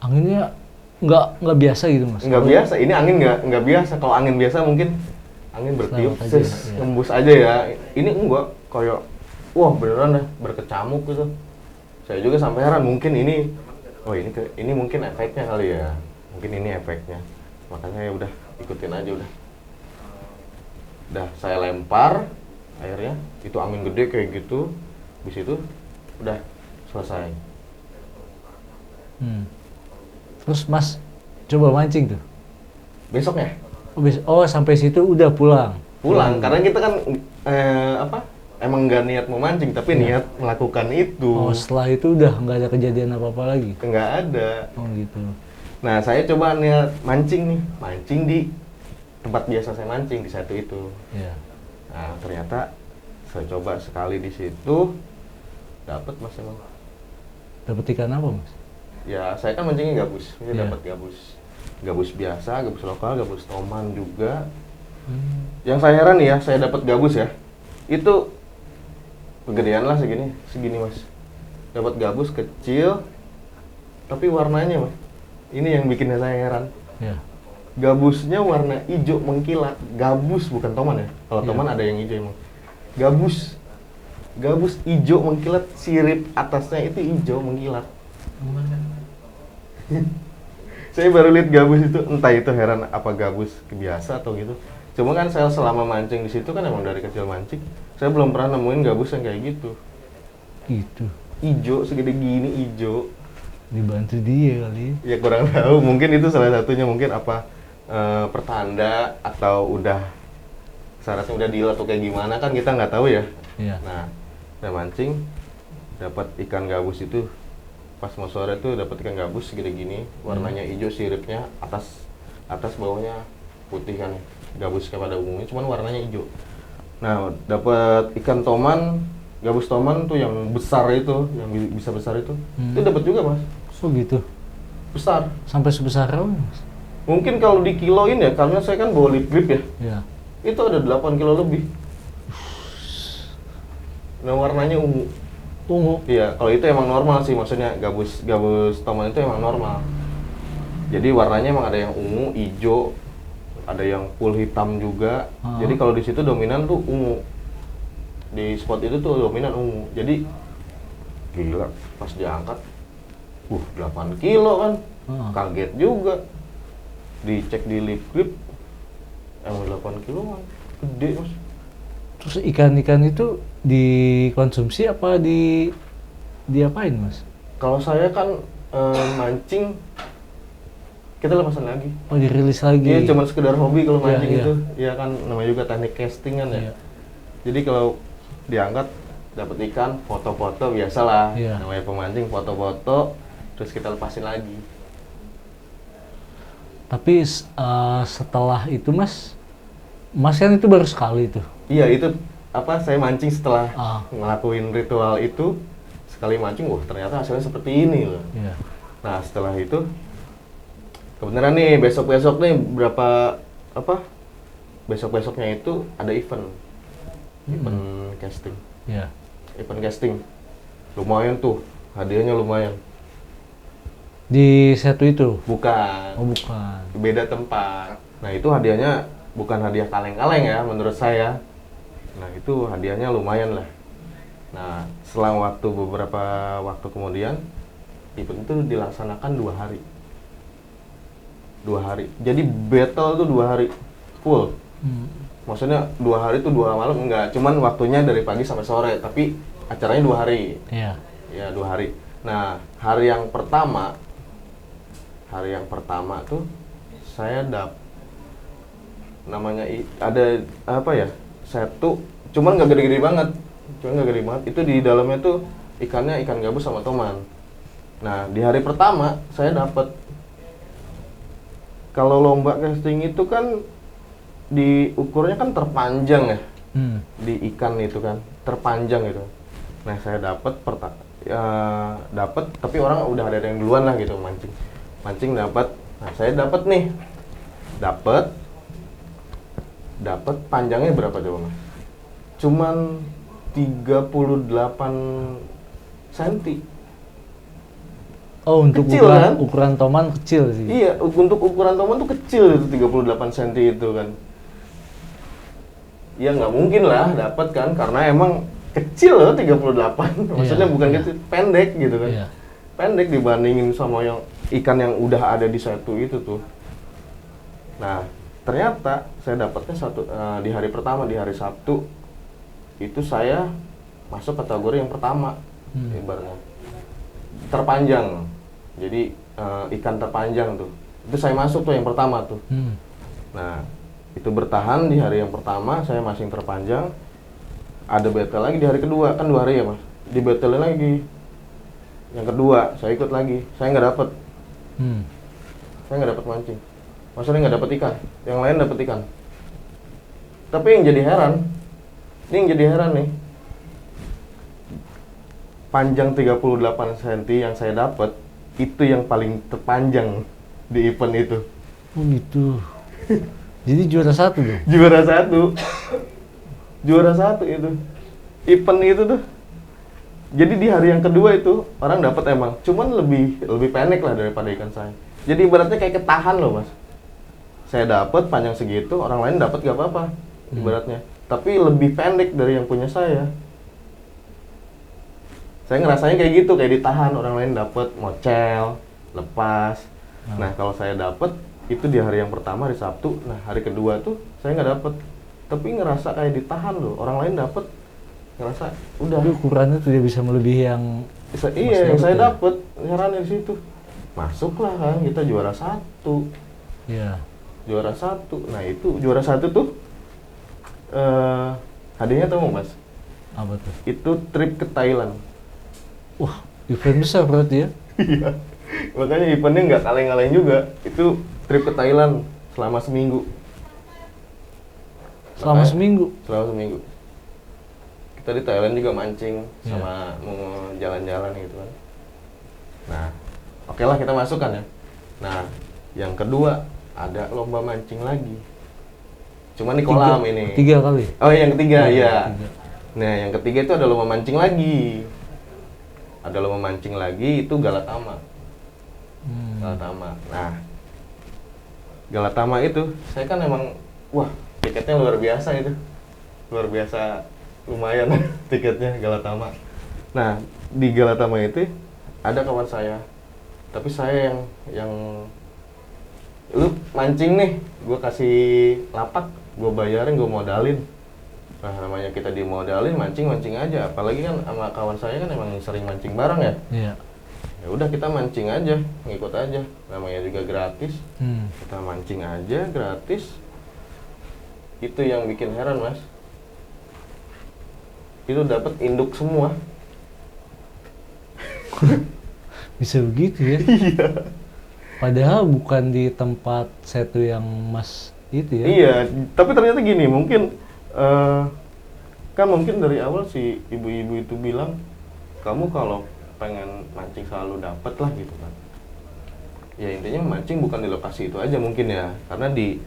Anginnya nggak biasa gitu mas? Nggak biasa, ini angin nggak biasa. Kalau angin biasa mungkin angin bertiup, aja, nembus aja ya. Ini enggak, kayak wah beneran dah berkecamuk gitu. Saya juga sampai heran, mungkin ini mungkin efeknya kali ya. Mungkin ini efeknya. Makanya ya udah ikutin aja udah. Udah saya lempar airnya, itu angin gede kayak gitu. Habis itu udah selesai. Terus mas coba mancing tuh? Besoknya? Oh sampai situ udah pulang? Karena kita kan emang nggak niat memancing, tapi niat melakukan itu. Oh, setelah itu udah nggak ada kejadian apa-apa lagi? Nggak ada. Oh gitu. Nah, saya coba niat mancing nih, mancing di tempat biasa saya mancing di satu itu. Iya. Nah, ternyata saya coba sekali di situ, dapat mas emang. Dapat ikan apa, Mas? Ya, saya kan mancingnya gabus, ini Iya. dapat gabus. Gabus biasa, gabus lokal, gabus toman juga. Hmm. Yang saya heran nih ya, saya dapat gabus ya. Itu kegedean lah segini mas. Dapat gabus kecil, tapi warnanya mas. Ini yang bikin saya heran. Ya. Gabusnya warna hijau mengkilat. Gabus bukan toman ya. Kalau Iya. toman ada yang hijau emang. Gabus hijau mengkilat, sirip atasnya itu hijau mengkilat. Saya baru lihat gabus itu, entah itu heran apa gabus biasa atau gitu. Cuma kan saya selama mancing di situ kan emang dari kecil mancing, saya belum pernah nemuin gabus yang kayak gitu. Gitu. Ijo segede gini ijo. Dibantu dia kali. Ya kurang tahu, mungkin itu salah satunya, mungkin apa pertanda atau udah syaratnya udah deal atau kayak gimana kan kita nggak tahu ya. Iya. Nah, saya mancing dapat ikan gabus itu pas mau sore tuh dapat ikan gabus segede gini, warnanya hijau, siripnya atas bawahnya putih kan, gabus kayak pada umumnya, cuman warnanya hijau. Nah, dapat ikan toman, gabus toman tuh yang besar itu, yang bisa besar itu dapat juga mas, So gitu. besar. Sampai sebesar apa, Mas? Mungkin kalau dikiloin ya, karena saya kan bawa lip grip ya, Ya. itu ada 8 kilo lebih. Nah, warnanya ungu. Ungu. Iya, kalau itu emang normal sih, maksudnya gabus toman itu emang normal. Jadi warnanya emang ada yang ungu, hijau, ada yang full hitam juga. Jadi kalau di situ dominan tuh ungu. Di spot itu tuh dominan ungu. Jadi gila, pas diangkat, 8 kilo kan, kaget juga. Dicek di lip grip, emang 8 kilo kan, gede mas. Terus ikan-ikan itu dikonsumsi apa diapain, Mas? Kalau saya kan mancing, kita lepasan lagi. Oh, dirilis lagi. Iya, cuma sekedar hobi kalau Iya, mancing iya. itu. Iya kan, namanya juga teknik casting kan ya. Iya. Jadi kalau diangkat, dapat ikan, foto-foto biasalah. Iya. Namanya pemancing, foto-foto, terus kita lepasin lagi. Tapi setelah itu, Mas kan itu baru sekali tuh. Iya, itu apa? Saya mancing setelah Ah. ngelakuin ritual itu, sekali mancing, ternyata hasilnya seperti ini loh. Iya. Nah, setelah itu kebenaran nih besok-besok nih besok-besoknya itu ada event casting. Iya. Event casting. Lumayan tuh, hadiahnya lumayan. Di satu itu. Bukan. Oh, bukan. Beda tempat. Nah, itu hadiahnya bukan hadiah kaleng-kaleng ya menurut saya. Nah, itu hadiahnya lumayan lah. Nah, selang beberapa waktu kemudian event itu dilaksanakan 2 hari. 2 hari. Jadi battle tuh 2 hari full. Maksudnya 2 hari tuh 2 malam enggak, cuman waktunya dari pagi sampai sore, tapi acaranya 2 hari. Iya. Ya, 2 hari. Nah, hari yang pertama tuh saya ada apa ya? Satu, cuman nggak gede-gede banget. Itu di dalamnya tuh ikannya ikan gabus sama toman. Nah, di hari pertama saya dapat. Kalau lomba casting itu kan diukurnya kan terpanjang ya. Di ikan itu kan terpanjang gitu. Nah, saya dapat tapi orang udah ada yang duluan lah gitu mancing dapat. Nah, saya dapat panjangnya berapa coba mas? Cuman 38 cm. Oh, untuk Kecil, kan? ukuran toman kecil sih. Iya, untuk ukuran toman tuh kecil itu 38 cm itu kan. Ya nggak mungkin lah dapat kan, karena emang kecil loh 38. Maksudnya bukan iya. kecil, pendek gitu kan. Iya. Pendek dibandingin sama yang ikan yang udah ada di satu itu tuh. Nah, ternyata saya dapatnya di hari pertama, di hari Sabtu itu saya masuk kategori yang pertama, ibaratnya terpanjang. Jadi ikan terpanjang tuh, itu saya masuk tuh yang pertama tuh. Nah, itu bertahan di hari yang pertama saya masih terpanjang. ada betel lagi di hari kedua, kan 2 hari ya mas, dibetelin lagi. Yang kedua saya ikut lagi, saya nggak dapet. Saya nggak dapet mancing, maksudnya nggak dapet ikan, yang lain dapet ikan. Tapi yang jadi heran, nih, panjang 38 cm yang saya dapet itu yang paling terpanjang di event itu. Oh gitu. Jadi juara 1 dong? Juara 1. Juara 1 itu. Event itu tuh. Jadi di hari yang kedua itu orang dapat emang, cuman lebih pendek lah daripada ikan saya. Jadi ibaratnya kayak ketahan loh mas. Saya dapat panjang segitu, orang lain dapat gak apa-apa ibaratnya. Tapi lebih pendek dari yang punya saya. Saya ngerasanya kayak gitu, kayak ditahan, orang lain dapat mocel, lepas. Nah kalau saya dapat itu di hari yang pertama, hari Sabtu. Nah hari kedua tuh saya nggak dapet, tapi ngerasa kayak ditahan loh. Orang lain dapet, ngerasa udah. Tapi ukurannya tidak bisa melebihi yang Iya yang saya dapet, herannya di situ. Masuklah kan, kita juara 1. Iya. Juara 1. Nah itu juara 1 tuh hadiahnya tahu mas? Apa tuh? Itu trip ke Thailand. Wah, event besar berarti ya? Iya. Makanya eventnya nggak kaleng-kaleng juga. Itu trip ke Thailand selama seminggu. Selama seminggu? Selama seminggu. Kita di Thailand juga mancing sama mau jalan-jalan gitu kan. Nah, oke lah kita masuk kan ya. Nah, yang kedua ada lomba mancing lagi. Cuman di kolam ini. 3 kali? Oh yang ketiga, iya. Ketiga. Nah, yang ketiga itu ada lomba mancing lagi. Ada lomba mancing lagi, itu Galatama. Galatama. Nah, Galatama itu, saya kan emang, wah, tiketnya luar biasa itu. Luar biasa, lumayan tiketnya Galatama. Nah, di Galatama itu ada kawan saya. Tapi saya yang lu mancing nih, gue kasih lapak, gue bayarin, gue modalin. Nah namanya kita dimodalin mancing aja, apalagi kan sama kawan saya kan emang sering mancing bareng ya. Iya. Ya udah kita mancing aja, ngikut aja, namanya juga gratis. Kita mancing aja gratis. Itu yang bikin heran mas. Itu dapat induk semua. Bisa begitu ya? Iya. Padahal bukan di tempat satu yang mas itu ya? Iya, tapi ternyata gini, mungkin kan mungkin dari awal si ibu-ibu itu bilang kamu kalau pengen mancing selalu dapet lah gitu kan. Ya intinya mancing bukan di lokasi itu aja mungkin ya, karena di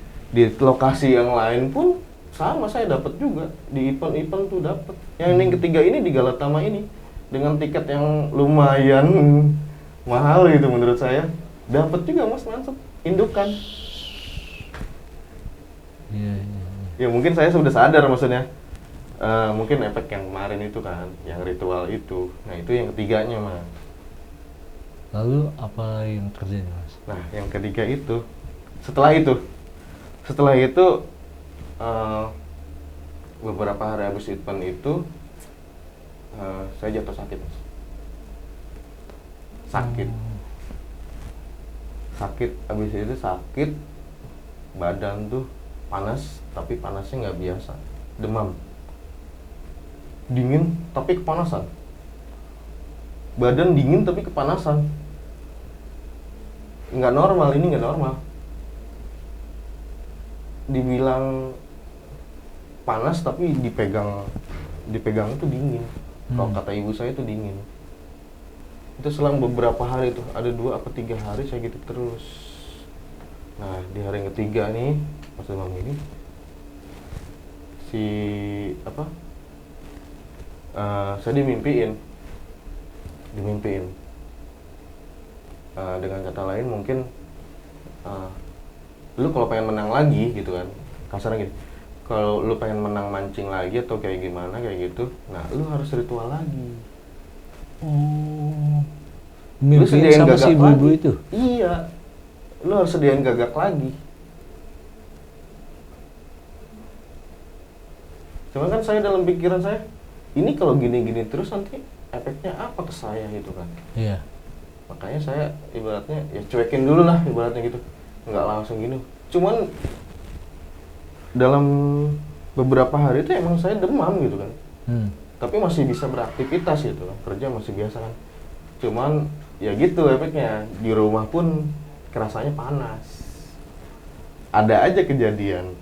lokasi yang lain pun sama saya dapat juga, di event-event tuh dapat. Yang ketiga ini di Galatama ini dengan tiket yang lumayan mahal gitu menurut saya, dapat juga mas masuk indukan. Iya. Ya mungkin saya sudah sadar maksudnya, mungkin efek yang kemarin itu kan, yang ritual itu. Nah itu yang ketiganya mas. Lalu apa yang terjadi mas? Nah yang ketiga itu, setelah itu beberapa hari habis event itu, saya jatuh sakit mas. Sakit, habis itu sakit, badan tuh panas, tapi panasnya nggak biasa, demam, dingin tapi kepanasan, badan dingin tapi kepanasan, nggak normal, ini nggak normal. Dibilang panas tapi dipegang itu dingin. Kalau kata ibu saya itu dingin. Itu selang beberapa hari tuh, ada 2 atau 3 hari saya gitu terus. Nah di hari yang ketiga nih pas demam ini saya dimimpiin dengan kata lain mungkin lu kalau pengen menang lagi gitu kan, kasarnya gini, kalau lu pengen menang mancing lagi atau kayak gimana kayak gitu, nah lu harus ritual lagi. Lu Mimpiin sediain sama gagak si ibu-ibu lagi. itu? Iya, lu harus sediain gagak lagi. Cuman kan saya dalam pikiran saya, ini kalau gini-gini terus nanti efeknya apa ke saya gitu kan. Iya. Makanya saya ibaratnya ya cuekin dulu lah ibaratnya gitu, nggak langsung gini. Cuman dalam beberapa hari itu emang saya demam gitu kan, Tapi masih bisa beraktivitas gitu kan, kerja masih biasa kan. Cuman ya gitu efeknya, di rumah pun kerasanya panas. Ada aja kejadian.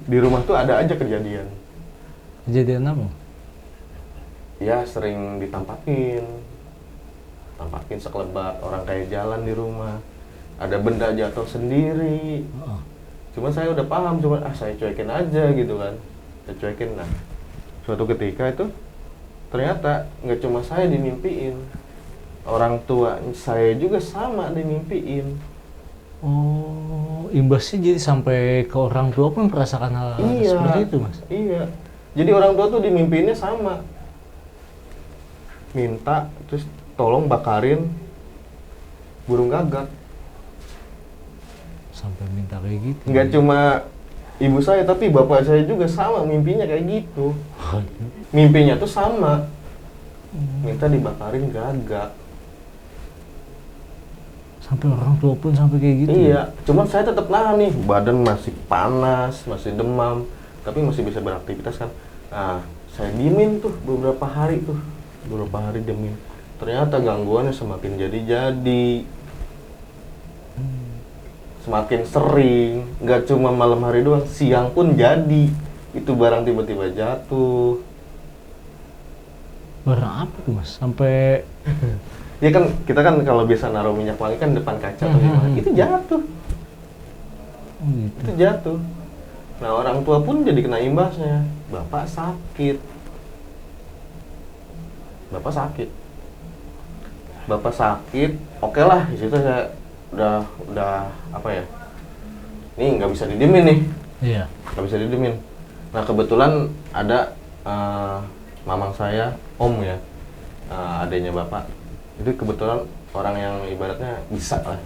Di rumah tuh ada aja kejadian. Kejadian apa? Ya sering tampakin sekelebat, orang kayak jalan di rumah. Ada benda jatuh sendiri. Oh. Cuman saya udah paham, saya cuekin aja gitu kan. Saya cuekin. Nah, suatu ketika itu ternyata nggak cuma saya dimimpiin, orang tua saya juga sama dimimpiin. Oh, imbasnya jadi sampai ke orang tua pun merasakan hal seperti itu, Mas? Iya. Jadi orang tua tuh dimimpiinnya sama. Minta, terus tolong bakarin burung gagak. Sampai minta kayak gitu? Nggak cuma ibu saya, tapi bapak saya juga sama mimpinya kayak gitu. Mimpinya tuh sama. Minta dibakarin gagak. Sampai orang tua pun sampai kayak gitu? Iya, cuman saya tetap nahan nih, badan masih panas, masih demam, tapi masih bisa beraktivitas kan. Nah, saya diemin tuh beberapa hari diemin. Ternyata gangguannya semakin jadi-jadi, semakin sering, nggak cuma malam hari doang, siang pun jadi. Itu barang tiba-tiba jatuh. Barang apa tuh, Mas? Sampai Ya kan, kita kan kalau biasa naruh minyak wangi kan depan kaca atau gimana, itu jatuh. gitu. Itu jatuh. Nah, orang tua pun jadi kena imbasnya. Bapak sakit. Oke lah, di situ saya udah apa ya? Ini nggak bisa didiemin nih. Iya. Nggak bisa didiemin. Nah, kebetulan ada mamang saya, om ya, adanya bapak. Itu kebetulan orang yang ibaratnya bisa lah.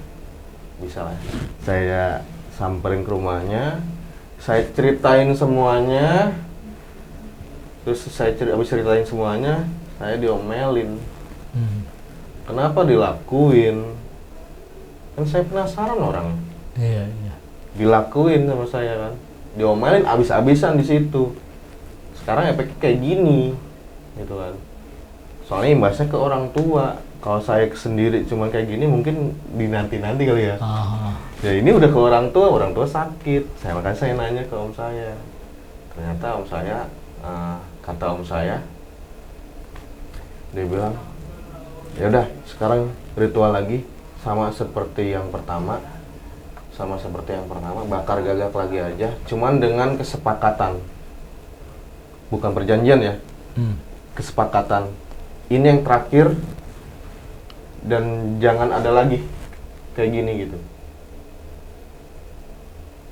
Saya samperin ke rumahnya, saya ceritain semuanya, terus habis ceritain semuanya, saya diomelin. Kenapa dilakuin? Kan saya penasaran orang. Iya. Dilakuin sama saya kan, diomelin abis-abisan di situ. Sekarang efeknya kayak gini, gitu kan. Soalnya imbasnya ke orang tua. Kalau saya sendiri cuman kayak gini mungkin dinanti-nanti kali ya. Ya ini udah ke orang tua sakit. Makanya saya nanya ke om saya. Ternyata om saya, kata om saya, dia bilang, ya udah sekarang ritual lagi sama seperti yang pertama, bakar gagak lagi aja. Cuman dengan kesepakatan, bukan perjanjian ya, kesepakatan. Ini yang terakhir. Dan jangan ada lagi kayak gini gitu.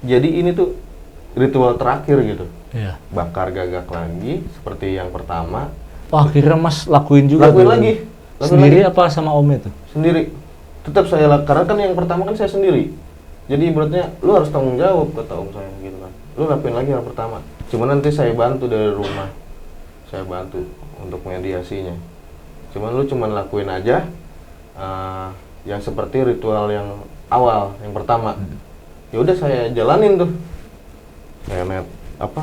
Jadi ini tuh ritual terakhir gitu. Iya. Bakar gagak lagi seperti yang pertama. Oh, akhirnya Mas lakuin juga? Lakuin lagi. Sendiri apa sama om itu? Sendiri. Tetap saya lakukan, karena kan yang pertama kan saya sendiri. Jadi ibaratnya lu harus tanggung jawab, kata om saya gitu kan. Lu lakuin lagi yang pertama. Cuma nanti saya bantu dari rumah. Saya bantu untuk mediasinya. Cuman lu cuman lakuin aja yang seperti ritual yang awal, yang pertama. Ya udah saya jalanin tuh. Saya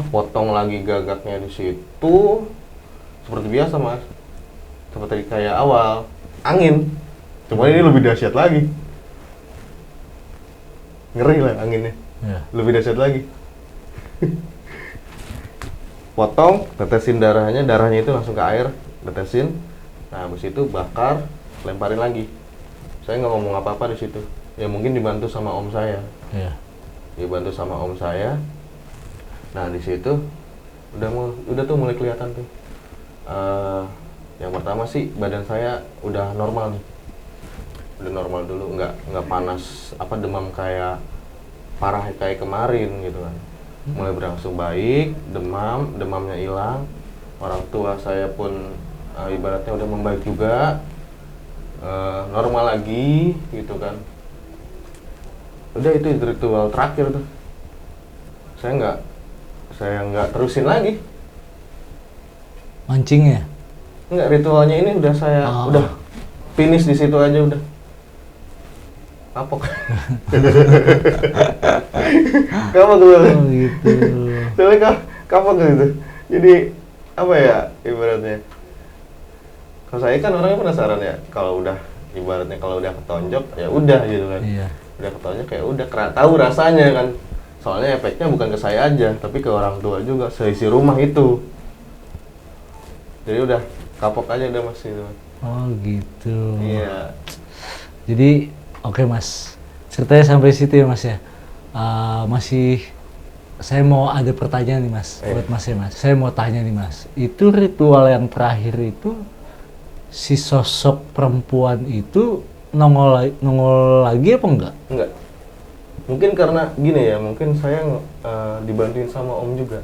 potong lagi gagaknya di situ seperti biasa, Mas. Seperti kayak awal, angin. Cuma ini lebih dahsyat lagi. Ngeri lah anginnya. Ya. Lebih dahsyat lagi. Potong, tetesin darahnya itu langsung ke air, tetesin. Nah, habis itu bakar, lemparin lagi. Saya nggak ngomong apa-apa di situ. Ya mungkin dibantu sama om saya. Iya. Dibantu sama om saya. Nah, di situ udah tuh mulai kelihatan tuh. Yang pertama sih badan saya udah normal nih. Udah normal dulu, nggak panas demam kayak parah kayak kemarin gitu kan. Mulai berangsur baik, demamnya hilang. Orang tua saya pun ibaratnya udah membaik juga. Normal lagi gitu kan. Udah itu ritual terakhir tuh. Saya nggak terusin lagi. Mancingnya? Enggak, ritualnya ini udah saya udah finish di situ aja udah. Kapok. Kapok dulu. Oh gitu. Soalnya kapok gitu. Jadi apa ya ibaratnya? Kalau saya kan orangnya penasaran ya, kalau udah ibaratnya kalau udah ketonjok ya udah gitu kan. Iya. Udah ketonjok ya udah tahu rasanya kan. Soalnya efeknya bukan ke saya aja, tapi ke orang tua juga, seisi rumah itu. Jadi udah kapok aja udah Mas gitu. Oh gitu. Iya. Jadi oke Mas, ceritanya sampai situ ya Mas ya. Masih saya mau ada pertanyaan nih Mas, buat Mas ya Mas. Saya mau tanya nih Mas, itu ritual yang terakhir itu si sosok perempuan itu nongol lagi apa enggak? Enggak. Mungkin karena gini ya, mungkin saya dibantuin sama Om juga.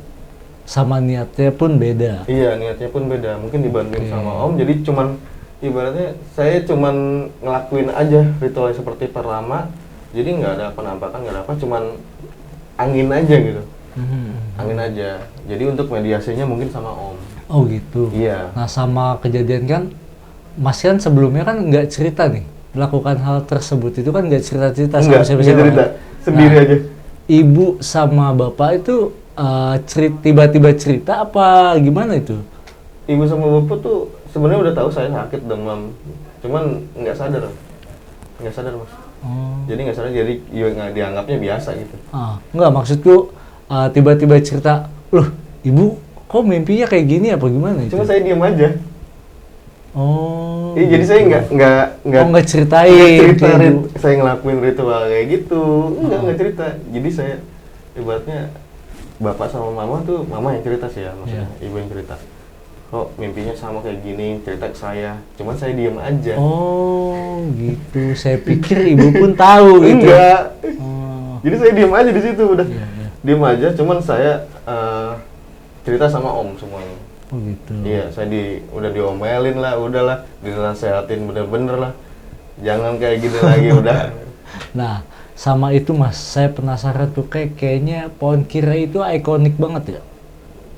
Sama niatnya pun beda. Iya, niatnya pun beda. Mungkin dibantuin sama Om, jadi cuman ibaratnya saya cuman ngelakuin aja ritual seperti pertama. Jadi nggak ada penampakan, nggak ada apa, cuman angin aja gitu. Angin aja. Jadi untuk mediasinya mungkin sama Om. Oh gitu. Iya. Nah sama kejadian kan, Mas kan sebelumnya kan nggak cerita nih melakukan hal tersebut, itu kan nggak cerita-cerita sama siapa-siapa. Cerita, sendiri aja. Ibu sama bapak itu tiba-tiba cerita apa gimana itu? Ibu sama bapak tuh sebenarnya udah tahu saya sakit demam, cuman nggak sadar Mas. Jadi nggak sadar, jadi ya nggak dianggapnya biasa gitu. Nggak, maksudku tiba-tiba cerita, loh ibu kok mimpinya kayak gini apa gimana itu? Cuma saya diam aja. Oh. Jadi saya nggak ceritain. Saya ngelakuin ritual kayak gitu, nggak cerita. Jadi saya ibaratnya bapak sama mama tuh, mama yang cerita sih ya, maksudnya ibu yang cerita. Kok mimpinya sama kayak gini, cerita ke saya. Cuman saya diam aja. Oh gitu, saya pikir ibu pun tahu gitu. Enggak. Jadi saya diam aja di situ udah. Diam aja, cuman saya cerita sama Om semuanya. Oh gitu. Iya, saya udah diomelin lah, udahlah, dinasehatin bener-bener lah. Jangan kayak gini lagi udah. Nah, sama itu Mas, saya penasaran tuh kayaknya pohon kirai itu ikonik banget ya.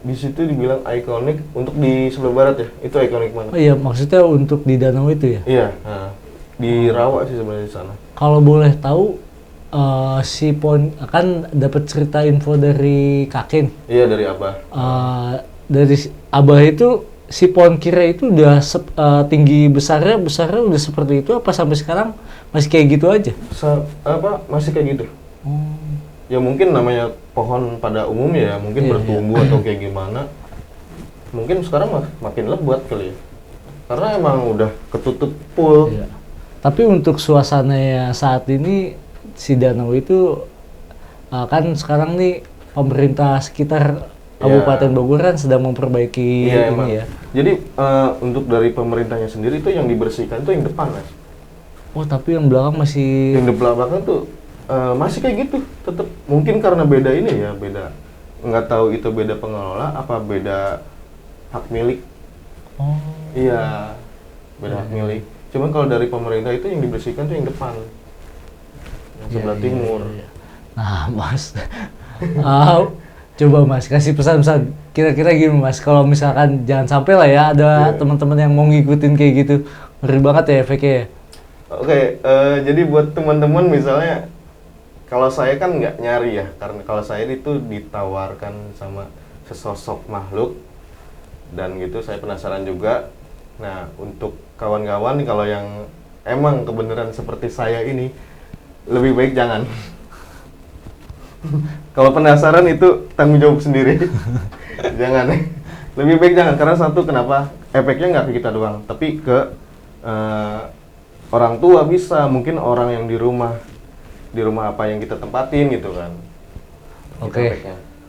Di situ dibilang ikonik untuk di sebelah barat ya. Itu ikonik banget. Oh iya, maksudnya untuk di danau itu ya? Iya, di Rawa sih sebenarnya di sana. Kalau boleh tahu si pohon kan dapat cerita info dari kakek. Iya, dari Abah. Dari Abah itu si pohon kirai itu udah tinggi besarnya udah seperti itu apa sampai sekarang masih kayak gitu aja? Masih kayak gitu. Ya mungkin namanya pohon pada umumnya ya, mungkin bertumbuh atau kayak gimana. Mungkin sekarang makin lebat kali ya. Karena emang udah ketutup full. Iya. Tapi untuk suasananya saat ini si danau itu kan sekarang nih pemerintah sekitar Kabupaten Bogor kan sedang memperbaiki ini ya. Jadi untuk dari pemerintahnya sendiri itu yang dibersihkan tuh yang depan, Mas. Oh, tapi yang belakang masih... Yang belakang tuh masih kayak gitu, tetap. Mungkin karena beda ini ya, beda. Nggak tahu itu beda pengelola apa beda hak milik. Oh. Iya, beda hak milik. Cuman kalau dari pemerintah itu yang dibersihkan tuh yang depan. Yang sebelah timur. Nah, Mas. Coba Mas kasih pesan-pesan kira-kira gini Mas, kalau misalkan jangan sampai lah ya ada teman-teman yang mau ngikutin kayak gitu, ngeri banget ya efeknya ya. Oke, jadi buat teman-teman misalnya kalau saya kan nggak nyari ya, karena kalau saya itu ditawarkan sama sesosok makhluk dan gitu saya penasaran juga. Nah untuk kawan-kawan kalau yang emang kebenaran seperti saya ini lebih baik jangan. Kalau penasaran itu tanggung jawab sendiri. Jangan. Lebih baik jangan, karena satu kenapa efeknya nggak ke kita doang, tapi ke orang tua bisa, mungkin orang yang di rumah apa yang kita tempatin gitu kan.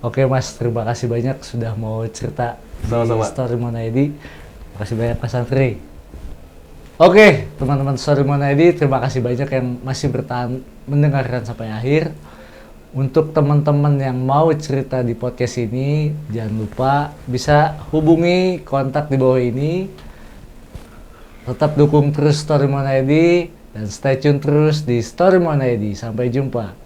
Oke Mas, terima kasih banyak sudah mau cerita sama-sama di Story Mona ID. Terima kasih banyak Mas Santri. Oke, teman-teman Story Mona ID, terima kasih banyak yang masih bertahan mendengarkan sampai akhir. Untuk teman-teman yang mau cerita di podcast ini, jangan lupa bisa hubungi kontak di bawah ini. Tetap dukung terus Story Mona ID dan stay tune terus di Story Mona ID. Sampai jumpa.